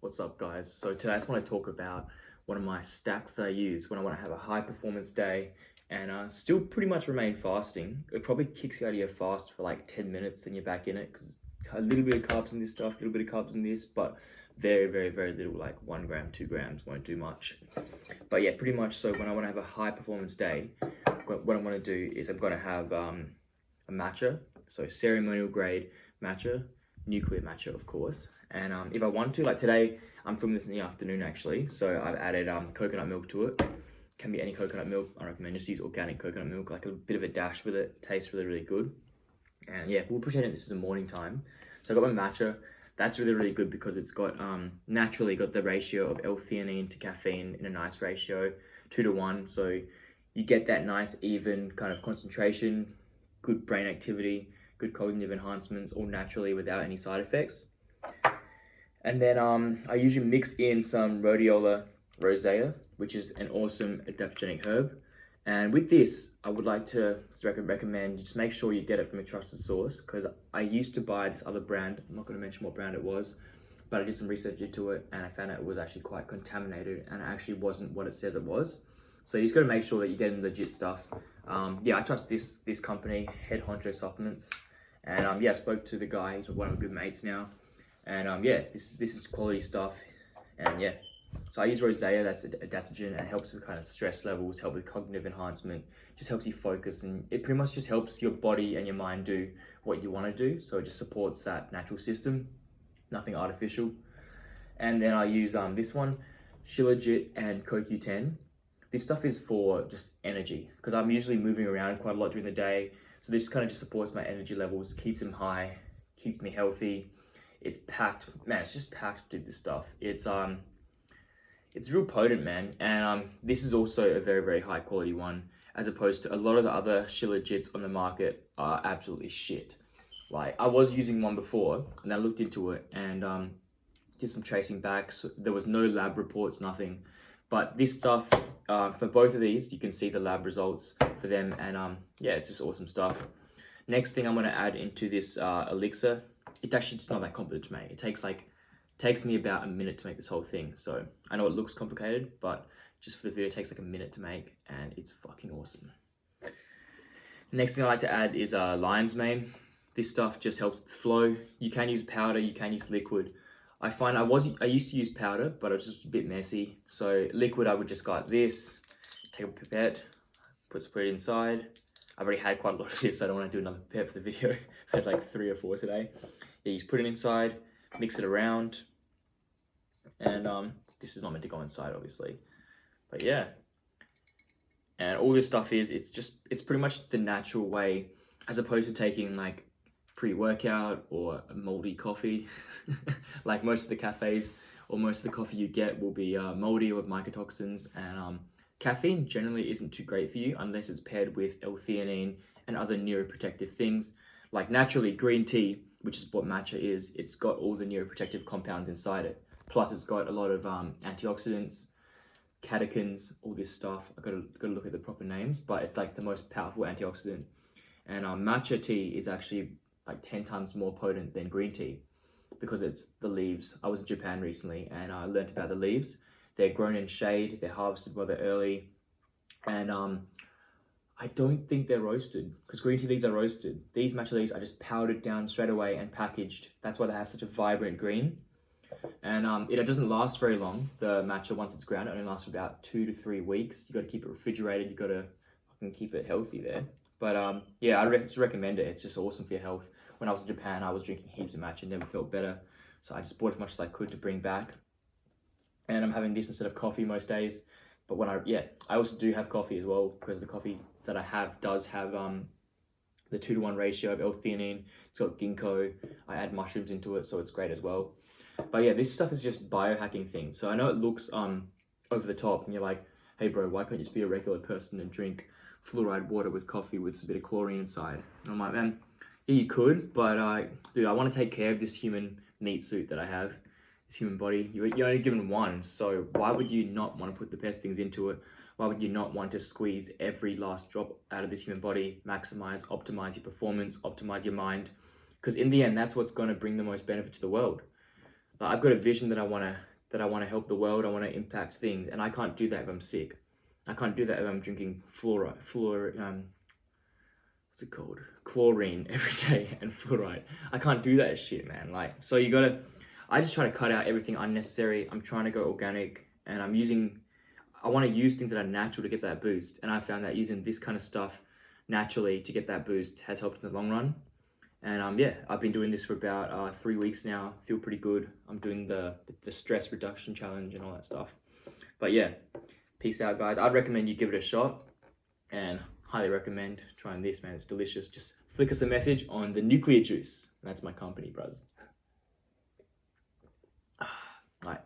What's up, guys? So today I just want to talk about one of my stacks that I use when I want to have a high performance day and still pretty much remain fasting. It probably kicks you out of your fast for like 10 minutes, then you're back in it because a little bit of carbs in this stuff, a little bit of carbs in this, but very, very, very little, like 1 gram, 2 grams, won't do much. But yeah, pretty much so when I want to have a high performance day, what I'm going to do is I'm going to have a matcha, so ceremonial grade matcha, nuclear matcha, of course. And if I want to, like today, I'm filming this in the afternoon actually, so I've added coconut milk to it. Can be any coconut milk. I recommend just use organic coconut milk, like a bit of a dash with it. Tastes really, really good. And yeah, we'll pretend this is a morning time. So I got my matcha. That's really, really good because it's got naturally got the ratio of L-theanine to caffeine in a nice ratio, 2 to 1. So you get that nice even kind of concentration, good brain activity, good cognitive enhancements, all naturally without any side effects. And then I usually mix in some Rhodiola rosea, which is an awesome adaptogenic herb. And with this, I would like to recommend just make sure you get it from a trusted source, because I used to buy this other brand. I'm not going to mention what brand it was, but I did some research into it and I found out it was actually quite contaminated and it actually wasn't what it says it was. So you just got to make sure that you're getting legit stuff. Yeah, I trust this company, Head Honcho Supplements. And yeah, I spoke to the guy. He's one of my good mates now. And yeah, this is quality stuff. And yeah, so I use rosea. That's adaptogen and helps with kind of stress levels, help with cognitive enhancement, just helps you focus, and it pretty much just helps your body and your mind do what you want to do. So it just supports that natural system, nothing artificial. And then I use this one, Shilajit and CoQ10. This stuff is for just energy, because I'm usually moving around quite a lot during the day. So this kind of just supports my energy levels, keeps them high, keeps me healthy. It's packed, man. It's just packed with this stuff. It's real potent, man. And this is also a very, very high quality one, as opposed to a lot of the other Shilajits on the market are absolutely shit. Like I was using one before, and I looked into it and did some tracing back. So there was no lab reports, nothing. But this stuff, for both of these, you can see the lab results for them, and yeah, it's just awesome stuff. Next thing I'm gonna add into this elixir. It's actually just not that complicated to make. It takes me about a minute to make this whole thing. So I know it looks complicated, but just for the video, it takes like a minute to make, and it's fucking awesome. Next thing I like to add is lion's mane. This stuff just helps with flow. You can use powder, you can use liquid. I find I used to use powder, but it was just a bit messy. So liquid, I would just go like this, take a pipette, put it inside. I've already had quite a lot of this, so I don't want to do another pipette for the video. I had like 3 or 4 today. Yeah, you just put it inside, mix it around, and this is not meant to go inside, obviously, but yeah. And all this stuff it's pretty much the natural way, as opposed to taking like pre-workout or a moldy coffee. Like most of the cafes or most of the coffee you get will be moldy or with mycotoxins, and caffeine generally isn't too great for you unless it's paired with L-theanine and other neuroprotective things. Like naturally, green tea, which is what matcha is, it's got all the neuroprotective compounds inside it. Plus it's got a lot of antioxidants, catechins, all this stuff. I gotta look at the proper names, but it's like the most powerful antioxidant. And matcha tea is actually like 10 times more potent than green tea because it's the leaves. I was in Japan recently and I learned about the leaves. They're grown in shade, they're harvested rather early, and I don't think they're roasted, because green tea leaves are roasted. These matcha leaves are just powdered down straight away and packaged. That's why they have such a vibrant green. And it doesn't last very long. The matcha, once it's ground, it only lasts for about 2 to 3 weeks. You got to keep it refrigerated. You got to fucking keep it healthy there. But yeah, I just recommend it. It's just awesome for your health. When I was in Japan, I was drinking heaps of matcha, never felt better. So I just bought as much as I could to bring back. And I'm having this instead of coffee most days. But I also do have coffee as well, because the coffee that I have does have the 2 to 1 ratio of L-theanine. It's got ginkgo. I add mushrooms into it, so it's great as well. But yeah, this stuff is just biohacking things. So I know it looks over the top, and you're like, hey bro, why can't you just be a regular person and drink fluoride water with coffee with a bit of chlorine inside? And I'm like, man, yeah, you could, but dude, I want to take care of this human meat suit that I have. Human body, you're only given one, so why would you not want to put the best things into it? Why would you not want to squeeze every last drop out of this human body, maximize, optimize your performance, optimize your mind? Because in the end, that's what's going to bring the most benefit to the world. I've got a vision that I want to that I want to help the world, I want to impact things, and I can't do that if I'm sick. I can't do that if I'm drinking what's it called? Chlorine every day and fluoride. I can't do that shit, man. Like, so I just try to cut out everything unnecessary. I'm trying to go organic, and I want to use things that are natural to get that boost. And I found that using this kind of stuff naturally to get that boost has helped in the long run. And yeah, I've been doing this for about 3 weeks now. Feel pretty good. I'm doing the stress reduction challenge and all that stuff. But yeah, peace out, guys. I'd recommend you give it a shot, and highly recommend trying this, man. It's delicious. Just flick us a message on the Nuclear Juice. That's my company, bros. All right.